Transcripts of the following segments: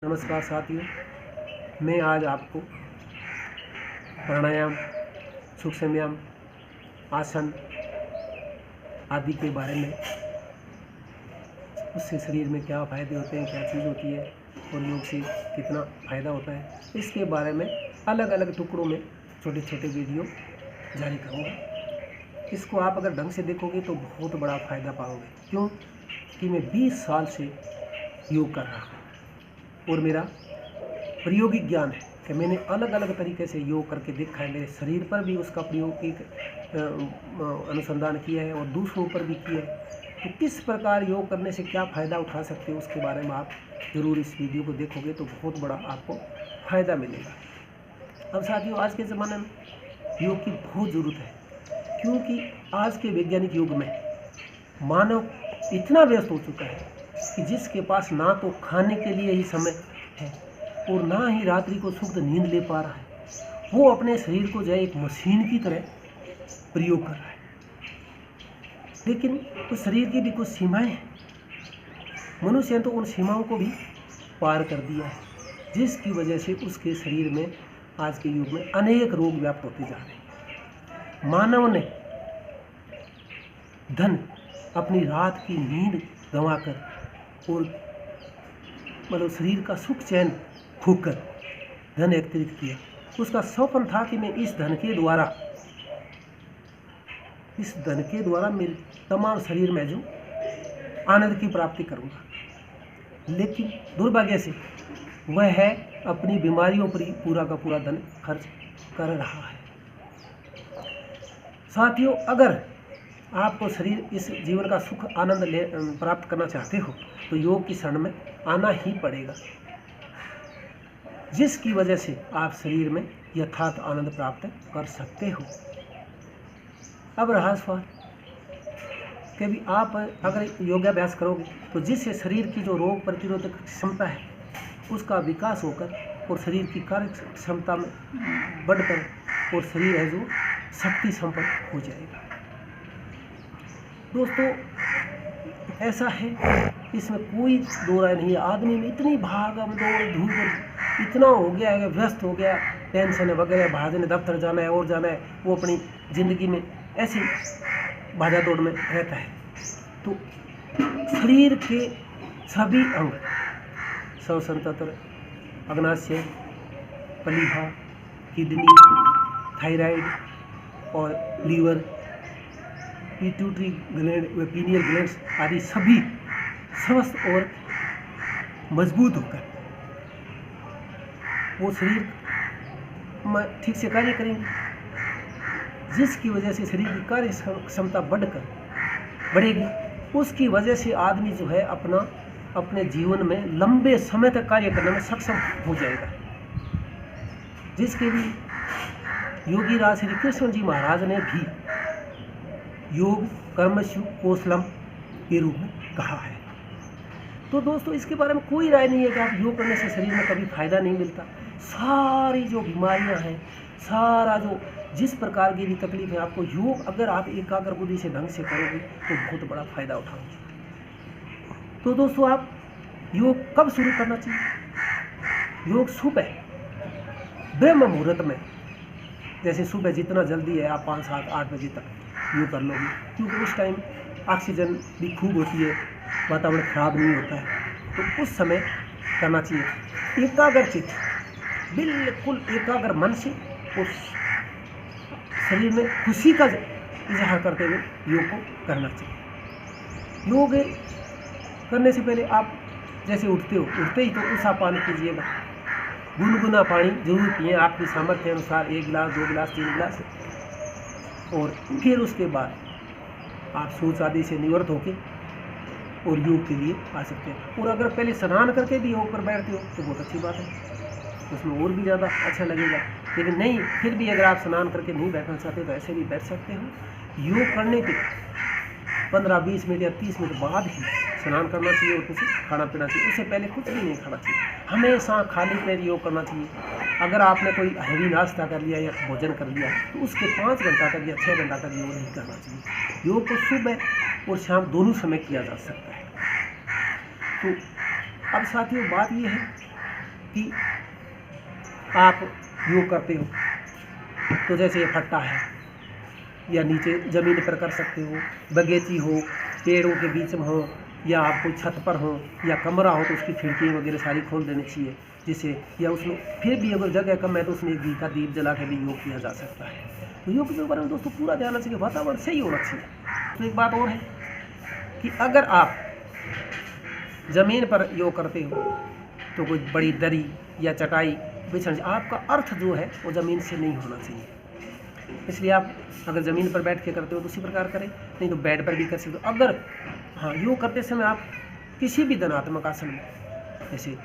नमस्कार साथियों, मैं आज आपको प्राणायाम, सूक्ष्म व्यायाम, आसन आदि के बारे में, उससे शरीर में क्या फ़ायदे होते हैं, क्या चीज़ होती है और योग से कितना फ़ायदा होता है, इसके बारे में अलग अलग टुकड़ों में छोटे छोटे वीडियो जारी करूँगा। इसको आप अगर ढंग से देखोगे तो बहुत बड़ा फ़ायदा पाओगे। क्यों कि मैं 20 साल से योग कर रहा हूँ और मेरा प्रायोगिक ज्ञान है कि मैंने अलग अलग तरीके से योग करके देखा है। मेरे शरीर पर भी उसका प्रायोगिक अनुसंधान किया है और दूसरों पर भी किया है। तो किस प्रकार योग करने से क्या फ़ायदा उठा सकते हो उसके बारे में आप ज़रूर इस वीडियो को देखोगे तो बहुत बड़ा आपको फ़ायदा मिलेगा। अब साथियों, आज के ज़माने में योग की बहुत ज़रूरत है, क्योंकि आज के वैज्ञानिक युग में मानव इतना व्यस्त हो चुका है कि जिसके पास ना तो खाने के लिए ही समय है और ना ही रात्रि को सुख नींद ले पा रहा है, वो अपने शरीर को जो है एक मशीन की तरह प्रयोग कर रहा है। लेकिन उस शरीर की भी कुछ सीमाएं हैं। मनुष्य ने तो उन सीमाओं को भी पार कर दिया है, जिसकी वजह से उसके शरीर में आज के युग में अनेक रोग व्याप्त होते जा रहे हैं। मानव ने धन अपनी रात की नींद गंवाकर और शरीर का सुख चैन खोकर धन एकत्रित किया। उसका स्वप्न था कि मैं इस धन के द्वारा मेरे तमाम शरीर में जो आनंद की प्राप्ति करूंगा। लेकिन दुर्भाग्य से वह है अपनी बीमारियों पर पूरा का पूरा धन खर्च कर रहा है। साथियों, अगर आपको शरीर इस जीवन का सुख आनंद प्राप्त करना चाहते हो तो योग की शरण में आना ही पड़ेगा, जिसकी वजह से आप शरीर में यथार्थ आनंद प्राप्त कर सकते हो। अब रहा सवाल कि भी आप अगर योगाभ्यास करोगे तो जिससे शरीर की जो रोग प्रतिरोधक क्षमता है उसका विकास होकर और शरीर की कार्य क्षमता में बढ़कर और शरीर है जो शक्ति संपन्न हो जाएगा। दोस्तों, ऐसा है, इसमें कोई दो राय नहीं है। आदमी में इतनी भागम दौड़ धूप इतना हो गया है, व्यस्त हो गया, टेंशन वगैरह, भागने दफ्तर जाना है और जाना है, वो अपनी ज़िंदगी में ऐसी भागा दौड़ में रहता है। तो शरीर के सभी अंग, श्वसन, अग्नाशय, प्लीहा, किडनी, थायराइड और लीवर, पिट्यूटरी ग्लैंड व पीनियल ग्लैंड्स आदि सभी स्वस्थ और मजबूत होकर वो शरीर में ठीक से कार्य करेंगे, जिसकी वजह से शरीर की कार्य क्षमता बढ़ेगी। उसकी वजह से आदमी जो है अपने जीवन में लंबे समय तक कार्य करने में सक्षम हो जाएगा, जिसके लिए योगी राज श्री कृष्ण जी महाराज ने भी योग कर्मसु कौशलम के रूप में कहा है। तो दोस्तों, इसके बारे में कोई राय नहीं है कि आप योग करने से शरीर में कभी फायदा नहीं मिलता। सारी जो बीमारियां हैं, सारा जो जिस प्रकार की भी तकलीफ है, आपको योग अगर आप एकाग्र बुद्धि से ढंग से करोगे तो बहुत बड़ा फायदा उठाओगे। तो दोस्तों, आप योग कब शुरू करना चाहिए? योग सुबह ब्रह्म मुहूर्त में, जैसे सुबह जितना जल्दी है आप 5, 7, 8 बजे तक योग कर लोगे, क्योंकि उस टाइम ऑक्सीजन भी खूब होती है, वातावरण खराब नहीं होता है, तो उस समय करना चाहिए। एकाग्र चित्त, बिल्कुल एकाग्र मन से उस शरीर में खुशी का इजहार करते हुए योग को करना चाहिए। योग करने से पहले आप जैसे उठते ही तो उषा पान कीजिएगा, गुनगुना पानी जरूर पिए, आपकी सामर्थ्य अनुसार 1 गिलास, 2 गिलास, 3 गिलास, और फिर उसके बाद आप शौच आदि से निवृत्त होकर और योग के लिए आ सकते हैं। और अगर पहले स्नान करके भी योग पर बैठते हो तो बहुत अच्छी बात है, उसमें और भी ज़्यादा अच्छा लगेगा। लेकिन नहीं, फिर भी अगर आप स्नान करके नहीं बैठना चाहते तो ऐसे भी बैठ सकते हो। योग करने के 15-20 मिनट या 30 मिनट बाद ही स्नान करना चाहिए और कुछ खाना पीना चाहिए। उससे पहले कुछ भी नहीं खाना चाहिए। हमेशा खाली पेट योग करना चाहिए। अगर आपने कोई हैवी नाश्ता कर लिया या भोजन कर लिया तो उसके 5 घंटा तक या 6 घंटा तक योग नहीं करना चाहिए। योग को सुबह और शाम दोनों समय किया जा सकता है। तो अब साथियों, बात यह है कि आप योग करते हो तो जैसे ये फट्टा है या नीचे ज़मीन पर कर सकते हो, बगीची हो, पेड़ों के बीच में हो, या आप कोई छत पर हो या कमरा हो तो उसकी खिड़की वगैरह सारी खोल देनी चाहिए, जिससे या उसमें फिर भी अगर जगह कम है तो उसमें घी का दीप जला के भी योग किया जा सकता है। तो योग के बारे में दोस्तों पूरा ध्यान रखिए, वातावरण सही होना चाहिए। तो एक बात और है कि अगर आप ज़मीन पर योग करते हो तो कोई बड़ी दरी या चटाई बिछाने, आपका अर्थ जो है वो ज़मीन से नहीं होना चाहिए। इसलिए आप अगर ज़मीन पर बैठ के करते हो तो उसी प्रकार करें, नहीं तो बेड पर भी कर सकते हो। अगर हाँ, योग करते समय आप किसी भी धनात्मक आसन में, जैसे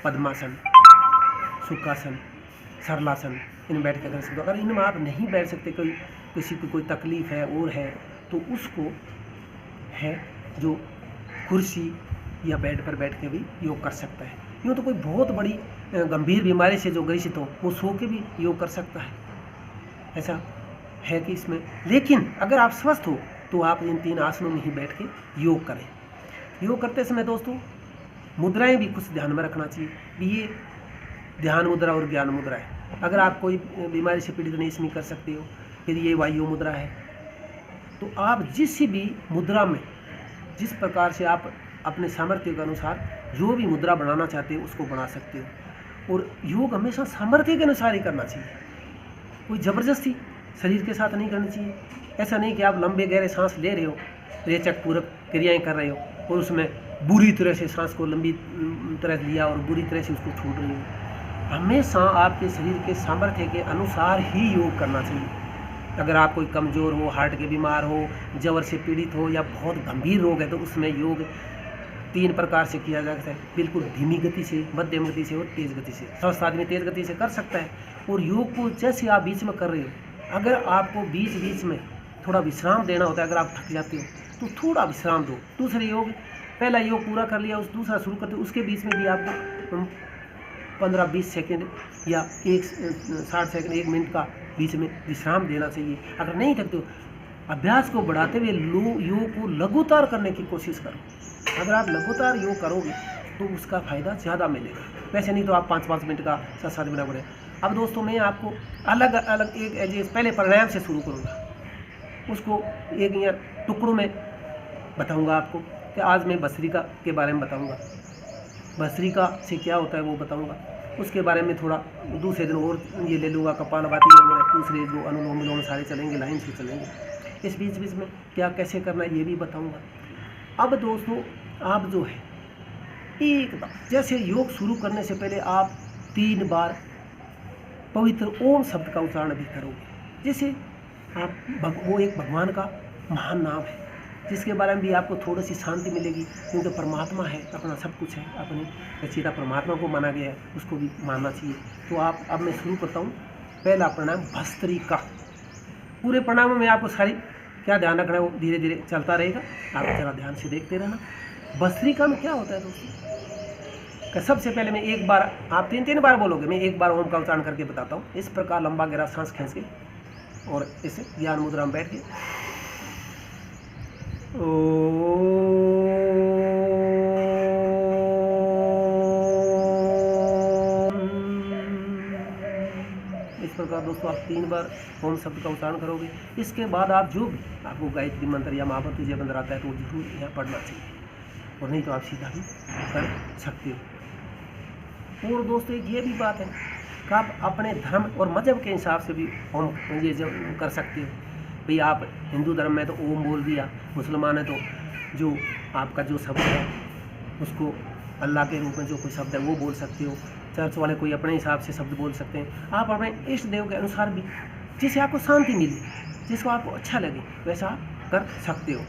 पद्मासन, सुखासन, सरलासन, इनमें बैठ के कर सकते हो। अगर इनमें आप नहीं बैठ सकते, कोई किसी को कोई तकलीफ़ है और है तो उसको है जो कुर्सी या बेड पर बैठ के भी योग कर सकता है। यूँ तो कोई बहुत बड़ी गंभीर बीमारी से जो ग्रसित हो वो सो के भी योग कर सकता है, ऐसा है कि इसमें। लेकिन अगर आप स्वस्थ हो तो आप इन 3 आसनों में ही बैठ के योग करें। योग करते समय दोस्तों मुद्राएं भी कुछ ध्यान में रखना चाहिए कि ये ध्यान मुद्रा और ज्ञान मुद्रा है। अगर आप कोई बीमारी से पीड़ित नहीं इसमें कर सकते हो, यदि ये वायु मुद्रा है तो आप जिस भी मुद्रा में जिस प्रकार से आप अपने सामर्थ्य के अनुसार जो भी मुद्रा बनाना चाहते हो उसको बना सकते हो। और योग हमेशा सामर्थ्य के अनुसार ही करना चाहिए, कोई ज़बरदस्ती शरीर के साथ नहीं करनी चाहिए। ऐसा नहीं कि आप लंबे गहरे सांस ले रहे हो, रेचक पूरक क्रियाएं कर रहे हो और उसमें बुरी तरह से सांस को लंबी तरह लिया और बुरी तरह से उसको छोड़ रहे हो। हमेशा आपके शरीर के सामर्थ्य के अनुसार ही योग करना चाहिए। अगर आप कोई कमज़ोर हो, हार्ट के बीमार हो, जवर से पीड़ित हो या बहुत गंभीर रोग है तो उसमें योग 3 प्रकार से किया जा सकता है, बिल्कुल धीमी गति से, मध्यम गति से और तेज़ गति से। स्वस्थ आदमी तेज़ गति से कर सकता है। और योग को जैसे आप बीच में कर रहे हो, अगर आपको बीच बीच में थोड़ा विश्राम देना होता है, अगर आप थक जाते हो तो थोड़ा विश्राम दो। दूसरे योग, पहला योग पूरा कर लिया, उस दूसरा शुरू करते हो, उसके बीच में भी आपको 15-20 सेकेंड या 60 सेकेंड 1 मिनट का बीच में विश्राम देना चाहिए। अगर नहीं थकते हो, अभ्यास को बढ़ाते हुए योग को लगातार करने की कोशिश करो। अगर आप लगातार योग करोगे तो उसका फ़ायदा ज़्यादा मिलेगा। वैसे नहीं तो आप 5-5 मिनट का 7-7 मिनट बढ़े। अब दोस्तों मैं आपको अलग अलग एक पहले प्राणायाम से शुरू करूँगा, उसको एक या टुकड़ों में बताऊँगा आपको। कि आज मैं भस्त्रिका के बारे में बताऊँगा, भस्त्रिका से क्या होता है वो बताऊँगा। उसके बारे में थोड़ा दूसरे दिन और ये ले लूँगा, कपालभाति और दूसरे जो अनुलोम विलोम सारे चलेंगे, लाइन से चलेंगे। इस बीच बीच में क्या कैसे करना है ये भी बताऊँगा। अब दोस्तों आप जो है एकदम जैसे योग शुरू करने से पहले आप 3 बार पवित्र ओम शब्द का उच्चारण भी करोगे। जैसे आप वो एक भगवान का महान नाम है जिसके बारे में भी आपको थोड़ी सी शांति मिलेगी, क्योंकि परमात्मा है, अपना सब कुछ है, अपने रचयिता परमात्मा को माना गया है, उसको भी मानना चाहिए। तो आप अब मैं शुरू करता हूँ। पहला प्राणायाम भस्त्रिका। पूरे प्राणायाम में आपको सारी क्या ध्यान रखना है वो धीरे धीरे चलता रहेगा, आप जरा ध्यान से देखते रहना। भस्त्रिका में क्या होता है दोस्तों, सबसे पहले मैं एक बार, आप 3-3 बार बोलोगे, मैं एक बार ओम का उच्चारण करके बताता हूँ। इस प्रकार लंबा गहरा सांस खींच के और इसे ज्ञान मुद्रा में बैठ के इस प्रकार दोस्तों आप 3 बार ओम शब्द का उच्चारण करोगे। इसके बाद आप जो भी आपको गायत्री मंत्र या महावत जय मंत्र आता है तो वो जरूर यहाँ पढ़ना चाहिए, और नहीं तो आप सीधा भी कर सकते हो। और दोस्तों एक ये भी बात है कि आप अपने धर्म और मजहब के हिसाब से भी ओम ये कर सकते हो। भाई आप हिंदू धर्म में तो ओम बोल दिया, मुसलमान है तो जो आपका जो शब्द है उसको अल्लाह के रूप में जो कोई शब्द है वो बोल सकते हो। चर्च वाले कोई अपने हिसाब से शब्द बोल सकते हैं। आप अपने इष्ट देव के अनुसार भी, जिससे आपको शांति मिले, जिसको आपको अच्छा लगे, वैसा आप कर सकते हो।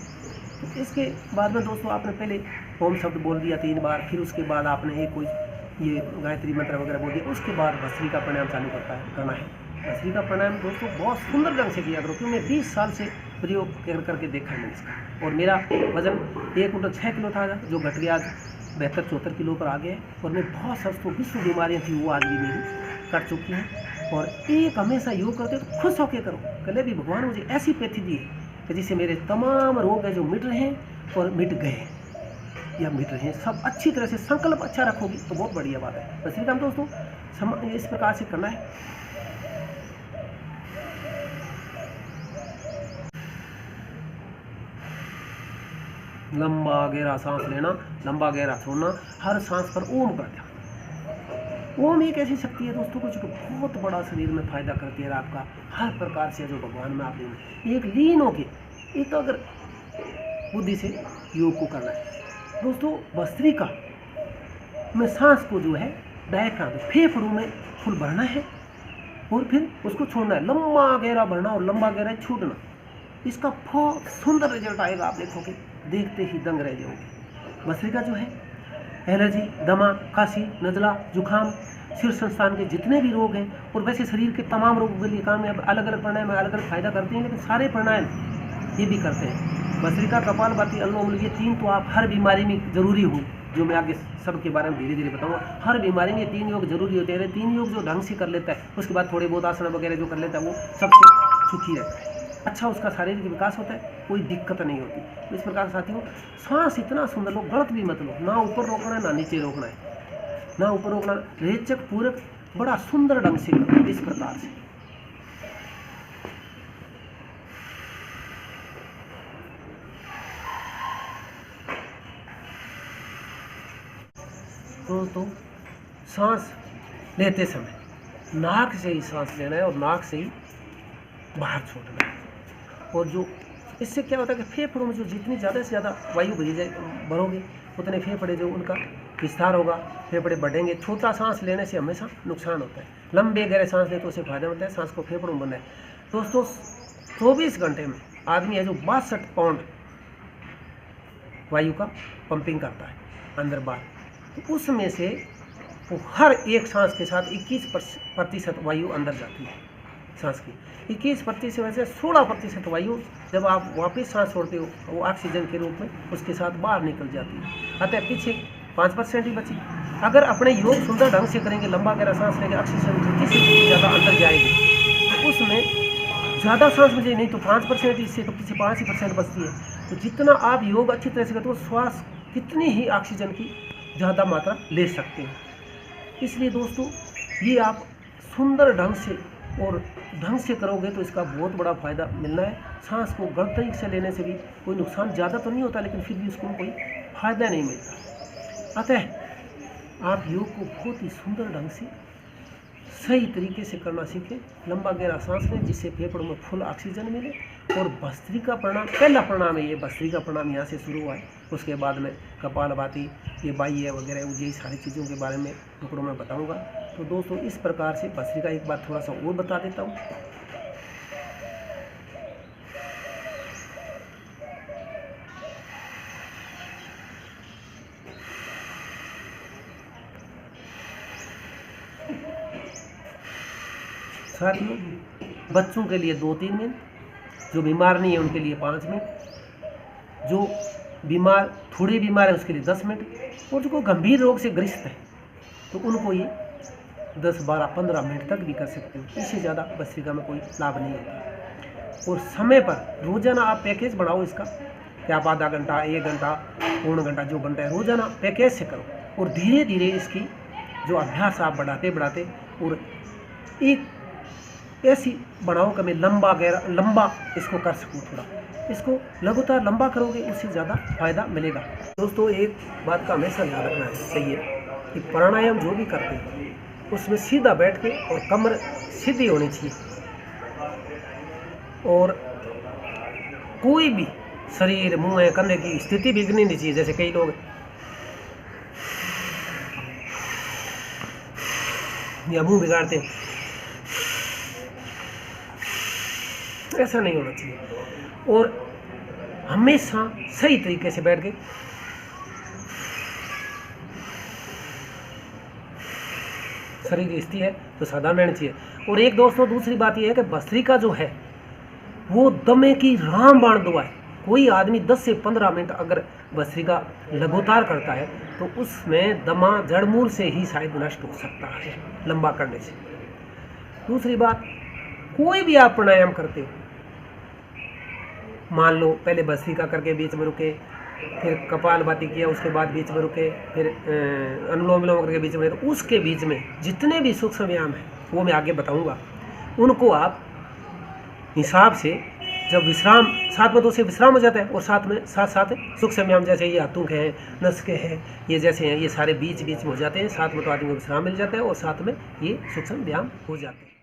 तो इसके बाद में दोस्तों आपने पहले ओम शब्द बोल दिया 3 बार, फिर उसके बाद आपने एक कोई ये गायत्री मंत्र वगैरह बोल दिया, उसके बाद भस्त्रिका प्राणायाम चालू करना है। भस्त्रिका प्राणायाम दोस्तों बहुत सुंदर ढंग से किया करो, क्योंकि मैं 20 साल से प्रयोग करके देखा है मैंने इसका। और मेरा वजन 1 कुंटल 6 किलो था, जो घट गया आज 72-74 किलो पर आ गया है। और मैं बहुत सस्तों विश्व बीमारियाँ थी वो आज भी मेरी कट चुकी हैं। और एक हमेशा योग करते हो तो खुश होकर करो, कल भी भगवान मुझे ऐसी पैथी दी है कि जिससे मेरे तमाम रोग हैं जो मिट रहे हैं और मिट गए। या मिट रहे हैं, सब अच्छी तरह से संकल्प अच्छा रखोगे तो बहुत बढ़िया बात है। भस्त्रिका में दोस्तों इस प्रकार से करना है। लंबा गहरा सांस लेना, लंबा गहरा छोड़ना, हर सांस पर ओम का ध्यान। ओम एक ऐसी शक्ति है दोस्तों को जो बहुत बड़ा शरीर में फायदा करती है आपका हर प्रकार से, जो भगवान में आप एक लीन होके एकाग्र बुद्धि से योग को करना है। दोस्तों भस्त्रिका में सांस को जो है डायफ्राम फेफड़ों में फुल भरना है और फिर उसको छोड़ना है, लंबा गहरा भरना और लंबा गहरा छोड़ना। इसका बहुत सुंदर रिजल्ट आएगा, आप देखोगे, देखते ही दंग रह जाओगे। भस्त्रिका जो है एलर्जी, दमा, खांसी, नज़ला, जुखाम, सिर संस्थान के जितने भी रोग हैं और वैसे शरीर के तमाम रोगों के लिए काम में अलग अलग प्राणायाम अलग अलग फायदा करते हैं, लेकिन सारे प्राणायाम ये भी करते हैं। भस्त्रिका, कपालभाति, अनुलोम विलोम, ये 3 तो आप हर बीमारी में जरूरी हो, जो मैं आगे सबके बारे में धीरे धीरे बताऊंगा। हर बीमारी में 3 योग जरूरी होते हैं। 3 योग जो ढंग से कर लेता है उसके बाद थोड़े बहुत आसन वगैरह जो कर लेता है वो सबसे सुखी रहता है, अच्छा उसका शारीरिक विकास होता है, कोई दिक्कत नहीं होती। तो इस प्रकार साथियों सांस इतना सुंदर लो, गलत भी मत लो, ना ऊपर रोकना है ना नीचे रोकना है, ना ऊपर रोकना, रेचक पूरक बड़ा सुंदर ढंग से करो इस प्रकार से। तो सांस लेते समय नाक से ही सांस लेना है और नाक से ही बाहर छोड़ना है। और जो इससे क्या होता है कि फेफड़ों में जो जितनी ज़्यादा से ज़्यादा वायु भरोगे उतने फेफड़े जो उनका विस्तार होगा, फेफड़े बढ़ेंगे। छोटा सांस लेने से हमेशा नुकसान होता है, लंबे गहरे सांस ले तो उससे फायदा होता है, सांस को फेफड़ों में बनना है। दोस्तों 24 घंटे में आदमी है जो 62 पाउंड वायु का पंपिंग करता है अंदर बाहर, तो उसमें से वो हर एक सांस के साथ 21% वायु अंदर जाती है सांस की। 21% में से 16% वायु जब आप वापस सांस छोड़ते हो वो ऑक्सीजन के रूप में उसके साथ बाहर निकल जाती है, अतः पीछे 5% ही बची। अगर अपने योग सुंदर ढंग से करेंगे, लंबा गहरा सांस लेंगे, ऑक्सीजन जितनी से ज़्यादा अंदर जाएगी तो उसमें ज़्यादा सांस बचे नहीं तो 5%, इससे तो पीछे 5% बचती है। तो जितना आप योग अच्छी तरह से करते हो श्वास कितनी ही ऑक्सीजन की ज़्यादा मात्रा ले सकते हैं। इसलिए दोस्तों ये आप सुंदर ढंग से और ढंग से करोगे तो इसका बहुत बड़ा फायदा मिलना है। सांस को गलत तरीके से लेने से भी कोई नुकसान ज़्यादा तो नहीं होता, लेकिन फिर भी उसको कोई फायदा नहीं मिलता। अतः आप योग को बहुत ही सुंदर ढंग से सही तरीके से करना सीखें, लंबा गहरा सांस लें जिससे फेफड़ों में फुल ऑक्सीजन मिले। और भस्त्रिका प्रणाम पहला प्रणाम है ये, भस्त्रिका प्रणाम यहाँ से शुरू हुआ है। उसके बाद में कपालभाति, ये बाह्य वगैरह ये सारी चीज़ों के बारे में टुकड़ों में बताऊंगा। तो दोस्तों इस प्रकार से भस्त्रिका एक बार थोड़ा सा और बता देता हूँ। साथियों बच्चों के लिए 2-3 मिनट, जो बीमार नहीं है उनके लिए 5 मिनट, जो बीमार थोड़े बीमार है उसके लिए 10 मिनट, और जो गंभीर रोग से ग्रस्त है तो उनको ये 10, 12, 15 मिनट तक भी कर सकते हो। इससे ज़्यादा भस्त्रिका में कोई लाभ नहीं होता। और समय पर रोज़ाना आप पैकेज बढ़ाओ इसका, कि आप आधा घंटा, 1 घंटा, पौन घंटा, जो घंटा है रोज़ाना पैकेज से करो। और धीरे धीरे इसकी जो अभ्यास आप बढ़ाते बढ़ाते और एक ऐसी बनाओ कि मैं लंबा इसको कर सकूँ। थोड़ा इसको लगातार लंबा करोगे उससे ज़्यादा फायदा मिलेगा। दोस्तों एक बात का हमेशा ध्यान रखना चाहिए कि प्राणायाम जो भी करते हैं उसमें सीधा बैठ के और कमर सीधी होनी चाहिए, और कोई भी शरीर, मुंह, कंधे की स्थिति बिगड़नी नहीं चाहिए। जैसे कई लोग या मुंह बिगाड़ते हैं, ऐसा नहीं होना चाहिए। और हमेशा सही तरीके से बैठ के शरीर की स्थिति है तो सावधान रहना चाहिए। और एक दोस्तों दूसरी बात यह है कि भस्त्रिका जो है वो दमे की रामबाण दुआ है। कोई आदमी 10 से 15 मिनट अगर भस्त्रिका लगातार करता है तो उसमें दमा जड़मूल से ही शायद नष्ट हो सकता है लंबा करने से। दूसरी बात, कोई भी आप प्राणायाम करते हो, मान लो पहले भस्त्रिका करके बीच में रुके, फिर कपालभाति किया, उसके बाद बीच में रुके, फिर अनुलोम विलोम करके बीच में, तो उसके बीच में जितने भी सूक्ष्म व्यायाम हैं वो मैं आगे बताऊंगा। उनको आप हिसाब से जब विश्राम साथ में, तो उसे विश्राम हो जाता है, और साथ में साथ सूक्ष्म व्यायाम जैसे ये हाथों के हैं, नस के हैं, ये जैसे हैं, ये सारे बीच बीच में हो जाते हैं, साथ में तो आदमी को विश्राम मिल जाता है और साथ में ये सूक्ष्म व्यायाम हो जाते हैं।